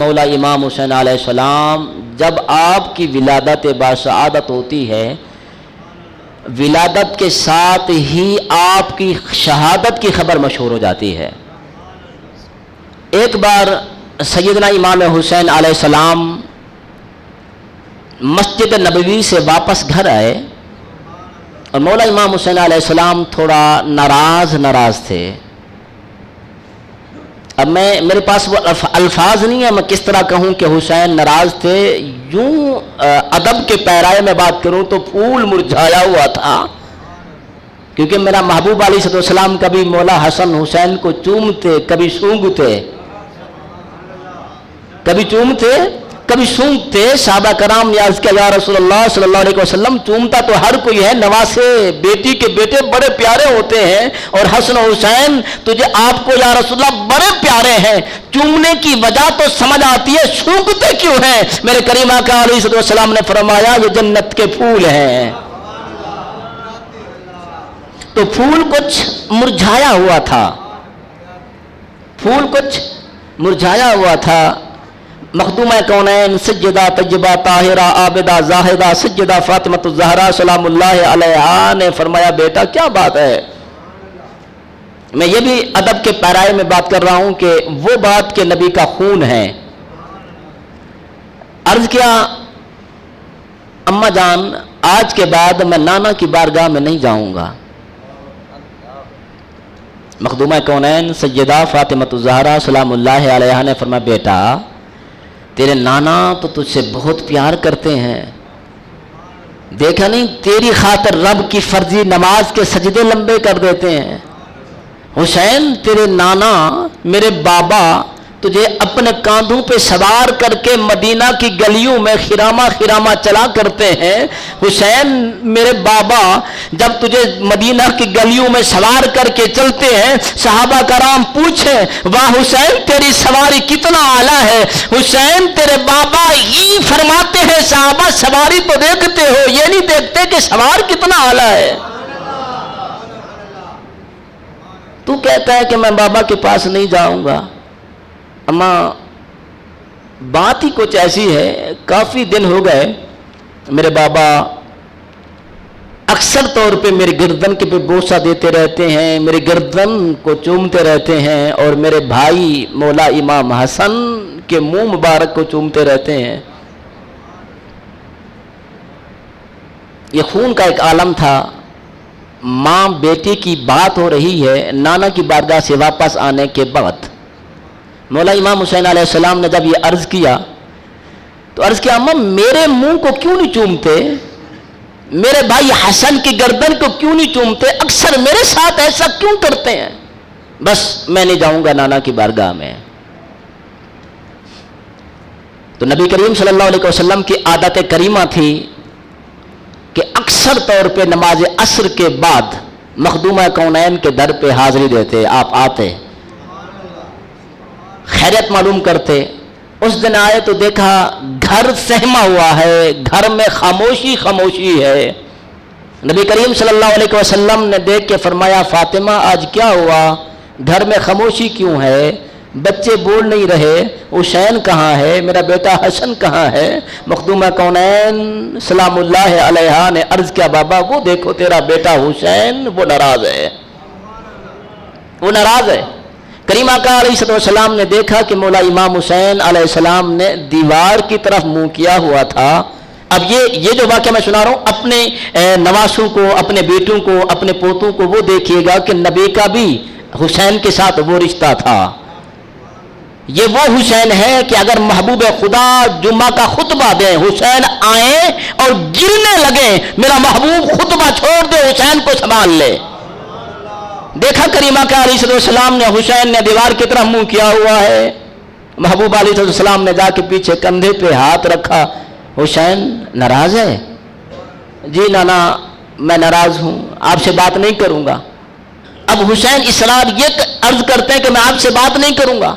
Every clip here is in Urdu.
مولا امام حسین علیہ السلام جب آپ کی ولادت باسعادت ہوتی ہے، ولادت کے ساتھ ہی آپ کی شہادت کی خبر مشہور ہو جاتی ہے۔ ایک بار سیدنا امام حسین علیہ السلام مسجد نبوی سے واپس گھر آئے اور مولا امام حسین علیہ السلام تھوڑا ناراض تھے۔ اب میرے پاس وہ الفاظ نہیں ہے، میں کس طرح کہوں کہ حسین ناراض تھے۔ یوں ادب کے پیرائے میں بات کروں تو پھول مرجھایا ہوا تھا، کیونکہ میرا محبوب علیہ السلام کبھی مولا حسن حسین کو چومتے، کبھی سونگتے، کبھی سونگتے۔ صحابہ کرام نے عرض کیا، یا رسول اللہ صلی اللہ علیہ وسلم، چومتا تو ہر کوئی ہے، نواسے بیٹی کے بیٹے بڑے پیارے ہوتے ہیں، اور حسن و حسین تجھے آپ کو یا رسول اللہ بڑے پیارے ہیں، چومنے کی وجہ تو سمجھ آتی ہے، سونگتے کیوں ہیں؟ میرے کریم آقا علیہ السلام نے فرمایا یہ جنت کے پھول ہیں۔ تو پھول کچھ مرجھایا ہوا تھا، مخدومہ کونین سجدہ طیبہ طاہرہ عابدہ زاہدہ سجدہ فاطمہ الزہرا سلام اللہ علیہا نے فرمایا بیٹا کیا بات ہے؟ میں یہ بھی ادب کے پیرائے میں بات کر رہا ہوں کہ وہ بات کہ نبی کا خون ہے۔ عرض کیا اماں جان آج کے بعد میں نانا کی بارگاہ میں نہیں جاؤں گا۔ مخدومہ کونین سیدہ فاطمہ الزہرا سلام اللہ علیہا نے فرمایا بیٹا تیرے نانا تو تجھ سے بہت پیار کرتے ہیں، دیکھا نہیں تیری خاطر رب کی فرضی نماز کے سجدے لمبے کر دیتے ہیں۔ حسین تیرے نانا میرے بابا تجھے اپنے کاندھوں پہ سوار کر کے مدینہ کی گلیوں میں خرامہ چلا کرتے ہیں۔ حسین میرے بابا جب تجھے مدینہ کی گلیوں میں سوار کر کے چلتے ہیں، صحابہ کرام پوچھیں واہ حسین تیری سواری کتنا اعلیٰ ہے۔ حسین تیرے بابا ہی فرماتے ہیں صحابہ سواری تو دیکھتے ہو، یہ نہیں دیکھتے کہ سوار کتنا اعلیٰ ہے۔ تو کہتا ہے کہ میں بابا کے پاس نہیں جاؤں گا۔ اما بات ہی کچھ ایسی ہے، کافی دن ہو گئے میرے بابا اکثر طور پہ میرے گردن کے پہ بوسہ دیتے رہتے ہیں، میرے گردن کو چومتے رہتے ہیں، اور میرے بھائی مولا امام حسن کے منہ مبارک کو چومتے رہتے ہیں۔ یہ خون کا ایک عالم تھا۔ ماں بیٹی کی بات ہو رہی ہے نانا کی بارگاہ سے واپس آنے کے بعد۔ مولا امام حسین علیہ السلام نے جب یہ عرض کیا تو عرض کیا اماں میرے منہ کو کیوں نہیں چومتے، میرے بھائی حسن کی گردن کو کیوں نہیں چومتے، اکثر میرے ساتھ ایسا کیوں کرتے ہیں؟ بس میں نہیں جاؤں گا نانا کی بارگاہ میں۔ تو نبی کریم صلی اللہ علیہ وسلم کی عادت کریمہ تھی کہ اکثر طور پہ نماز عصر کے بعد مخدومہ کونین کے در پہ حاضری دیتے، آپ آتے خیریت معلوم کرتے۔ اس دن آئے تو دیکھا گھر سہما ہوا ہے، گھر میں خاموشی ہے۔ نبی کریم صلی اللہ علیہ وسلم نے دیکھ کے فرمایا فاطمہ آج کیا ہوا، گھر میں خاموشی کیوں ہے، بچے بول نہیں رہے، حسین کہاں ہے، میرا بیٹا حسن کہاں ہے؟ مخدومہ کونین سلام اللہ علیہا نے عرض کیا بابا وہ دیکھو تیرا بیٹا حسین وہ ناراض ہے۔ کریم آقا علیہ السلام نے دیکھا کہ مولا امام حسین علیہ السلام نے دیوار کی طرف منہ کیا ہوا تھا۔ اب یہ جو واقعہ میں سنا رہا ہوں اپنے نواسوں کو، اپنے بیٹوں کو، اپنے پوتوں کو وہ دیکھیے گا کہ نبی کا بھی حسین کے ساتھ وہ رشتہ تھا۔ یہ وہ حسین ہے کہ اگر محبوب خدا جمعہ کا خطبہ دیں حسین آئیں اور گرنے لگیں میرا محبوب خطبہ چھوڑ دے حسین کو سنبھال لے۔ دیکھا کریم آقا علیہ السلام نے حسین نے دیوار کی طرف منہ کیا ہوا ہے، محبوب علیہ السلام نے جا کے پیچھے کندھے پہ ہاتھ رکھا، حسین ناراض ہے؟ جی نانا میں ناراض ہوں، آپ سے بات نہیں کروں گا۔ اب حسین اصرار یہ عرض کرتے ہیں کہ میں آپ سے بات نہیں کروں گا۔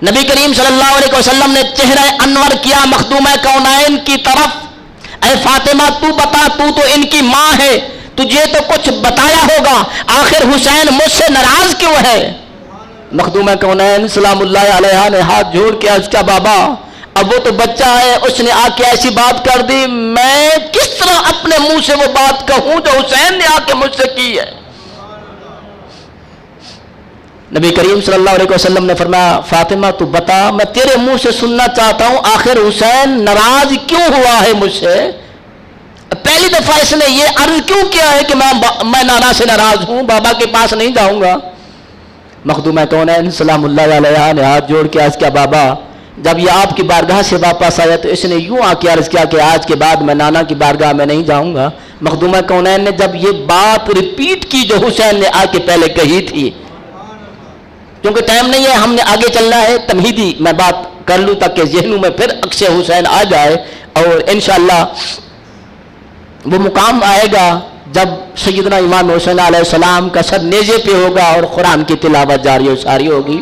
نبی کریم صلی اللہ علیہ وسلم نے چہرہ انور کیا مخدومہ کونین کی طرف، اے فاطمہ تو بتا تو ان کی ماں ہے، تجھے تو کچھ بتایا ہوگا، آخر حسین مجھ سے ناراض کیوں ہے؟ مخدومہ کونین سلام اللہ علیہ نے ہاتھ جوڑ کے عرض کیا بابا اب وہ تو بچہ ہے، اس نے آ کے ایسی بات کر دی، میں کس طرح اپنے منہ سے وہ بات کہوں جو حسین نے آ کے مجھ سے کی ہے؟ نبی کریم صلی اللہ علیہ وسلم نے فرمایا فاطمہ تو بتا، میں تیرے منہ سے سننا چاہتا ہوں آخر حسین ناراض کیوں ہوا ہے مجھ سے؟ پہلی دفعہ اس نے یہ عرض کیوں کیا ہے کہ میں نانا سے ناراض ہوں، بابا کے پاس نہیں جاؤں گا؟ مخدومہ کونین سلام اللہ علیہ نے ہاتھ جوڑ کے عرض کیا بابا جب یہ آپ کی بارگاہ سے واپس آیا تو اس نے یوں آ کے عرض کیا کہ آج کے بعد میں نانا کی بارگاہ میں نہیں جاؤں گا۔ مخدومہ کونین نے جب یہ بات ریپیٹ کی جو حسین نے آ کے پہلے کہی تھی، کیونکہ ٹائم نہیں ہے، ہم نے آگے چلنا ہے، تمہیدی میں بات کر لوں تاکہ ذہنوں میں پھر عکس حسین آ جائے، اور انشاءاللہ وہ مقام آئے گا جب سیدنا امام حسین علیہ السلام کا سر نیزے پہ ہوگا اور قرآن کی تلاوت جاری و ساری ہوگی۔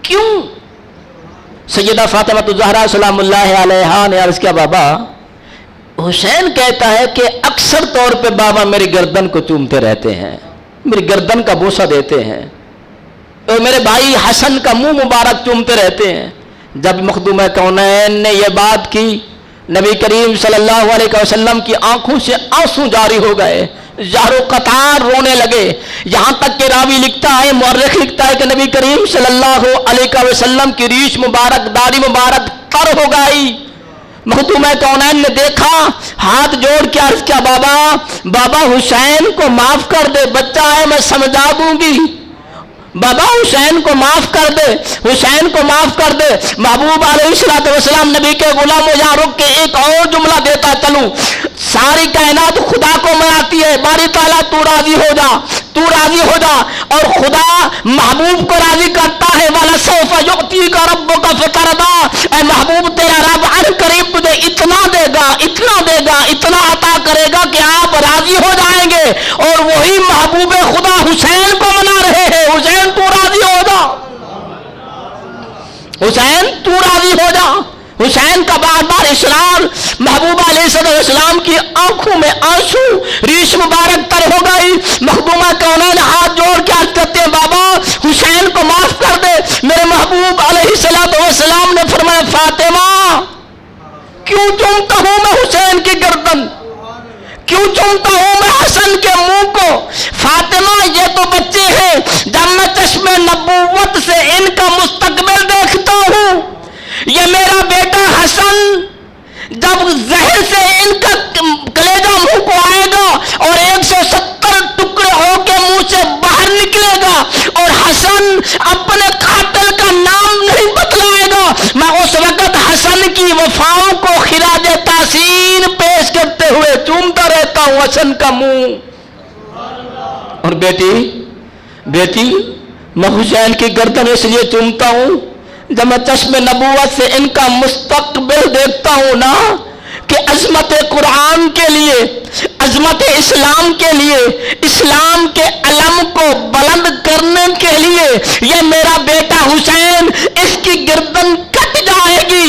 کیوں؟ سیدہ فاطمہ الزہرا سلام اللہ علیہا نے عرض کیا بابا حسین کہتا ہے کہ اکثر طور پہ بابا میری گردن کو چومتے رہتے ہیں، میری گردن کا بوسہ دیتے ہیں، اور میرے بھائی حسن کا منہ مبارک چومتے رہتے ہیں۔ جب مخدومہ کونین نے یہ بات کی، نبی کریم صلی اللہ علیہ وسلم کی آنکھوں سے آنسو جاری ہو گئے، زہر و قطار رونے لگے، یہاں تک کہ راوی لکھتا ہے، مورخ لکھتا ہے کہ نبی کریم صلی اللہ علیہ وسلم کی ریش مبارک، داڑھی مبارک تر ہو گئی۔ مخدومہ کونین نے دیکھا، ہاتھ جوڑ کے عرض کیا بابا حسین کو معاف کر دے، بچہ ہے میں سمجھا دوں گی، بابا حسین کو معاف کر دے، حسین کو معاف کر دے۔ محبوب علیہ السلام نبی کے غلاموں یہاں رک کے ایک اور جملہ دیتا چلوں، ساری کائنات خدا کو مناتی ہے، باری تعالیٰ تو راضی ہو جا، تو راضی ہو جا، اور خدا محبوب کو راضی کرتا ہے، وَلَسَوْفَ يُعْطِيكَ رَبُّكَ فَتَرْضَىٰ، اے محبوب تیرا رب عن قریب تجھے اتنا دے گا، اتنا دے گا، اتنا عطا کرے گا کہ آپ راضی ہو جائیں گے، اور وہی محبوب خدا حسین کو منا رہے ہیں، حسین تو راضی ہو جا، حسین تو راضی ہو جا۔ حسین کا بار بار اصرار، محبوب علیہ السلام کی آنکھوں میں آنسو، ریش مبارک تر ہو گئی۔ مخدومہ کونین ہاتھ جوڑ کے عرض کرتے ہیں بابا حسین کو معاف کر دے۔ میرے محبوب علیہ السلام نے فرمایا فاطمہ کیوں چومتا ہوں میں حسین کی گردن، کیوں چومتا ہوں میں حسن کے منہ کو؟ فاطمہ یہ تو بچے ہیں، جب میں چشم نبوت سے ان کا مستقبل دیکھتا ہوں، یہ میرا بیٹا حسن جب زہر سے ان کا کلیجہ منہ کو آئے گا اور 170 ٹکڑے ہو کے منہ سے باہر نکلے گا، اور حسن اپنے قاتل کا نام نہیں بتلائے گا، میں اس وقت حسن کی وفاؤں کو خراج تحسین پیش کرتے ہوئے چومتا رہتا ہوں حسن کا منہ۔ اور بیٹی میں حسین کی گردن اس لیے چومتا ہوں جب میں چشم نبوت سے ان کا مستقبل دیکھتا ہوں نا، کہ عظمت قرآن کے لیے، عظمت اسلام کے لیے، اسلام کے علم کو بلند کرنے کے لیے یہ میرا بیٹا حسین، اس کی گردن کٹ جائے گی،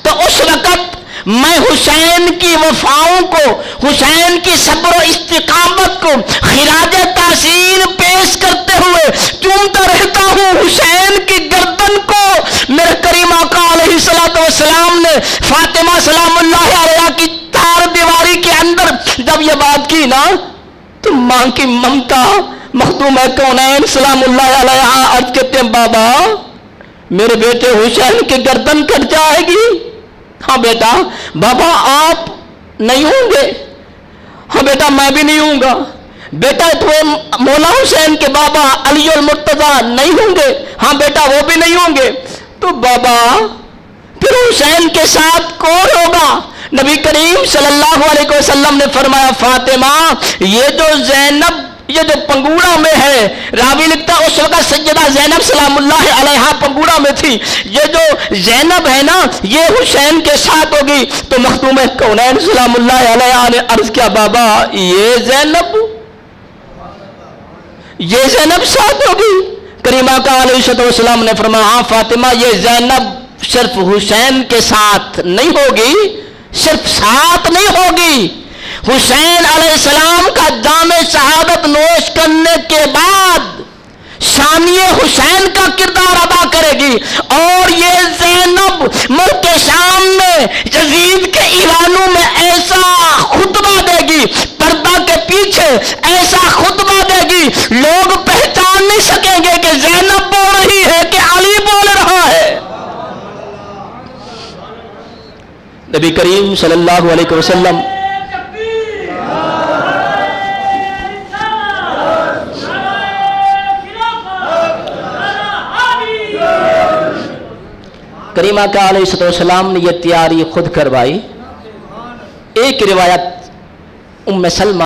تو اس وقت میں حسین کی وفاؤں کو، حسین کی صبر و استقامت کو خراج تحسین پیش کرتے ہوئے چومتا رہتا ہوں حسین کی گردن کو۔ میرے کریم آقا علیہ السلام نے فاطمہ سلام اللہ علیہ کی چار دیواری کے اندر جب یہ بات کی نا، تو ماں کی ممتا، مخدومہ کونین سلام اللہ علیہ عرض کرتے ہیں بابا میرے بیٹے حسین کی گردن کٹ جائے گی؟ ہاں بیٹا۔ بابا آپ نہیں ہوں گے؟ ہاں بیٹا میں بھی نہیں ہوں گا۔ بیٹا تو مولا حسین کے بابا علی المرتضیٰ نہیں ہوں گے؟ ہاں بیٹا وہ بھی نہیں ہوں گے۔ تو بابا پھر حسین کے ساتھ کون ہوگا؟ نبی کریم صلی اللہ علیہ وسلم نے فرمایا فاطمہ یہ جو زینب، یہ جو پنگوڑا میں ہے، راوی لکھتا اس وقت سیدہ زینب سلام اللہ علیہا پنگوڑا میں تھی، یہ جو زینب ہے نا یہ حسین کے ساتھ ہوگی۔ تو مخدوم کونین سلام اللہ علیہا نے عرض کیا بابا یہ زینب ساتھ ہوگی؟ کریم آقا علیہ السلام نے فرمایا ہاں فاطمہ یہ زینب صرف حسین کے ساتھ نہیں ہوگی، صرف ساتھ نہیں ہوگی، حسین علیہ السلام کا جام شہادت نوش کرنے کے بعد ثانیہ حسین کا کردار ادا کرے گی، اور یہ زینب ملک شام میں یزید کے ایوانوں میں ایسا خطبہ دے گی، پردہ کے پیچھے ایسا خطبہ دے گی، لوگ پہچان نہیں سکیں گے کہ زینب بول رہی ہے کہ علی بول رہا ہے۔ نبی کریم صلی اللہ علیہ وسلم کریم آقا علیہ السلام نے یہ تیاری خود کروائی۔ ایک روایت ام سلمہ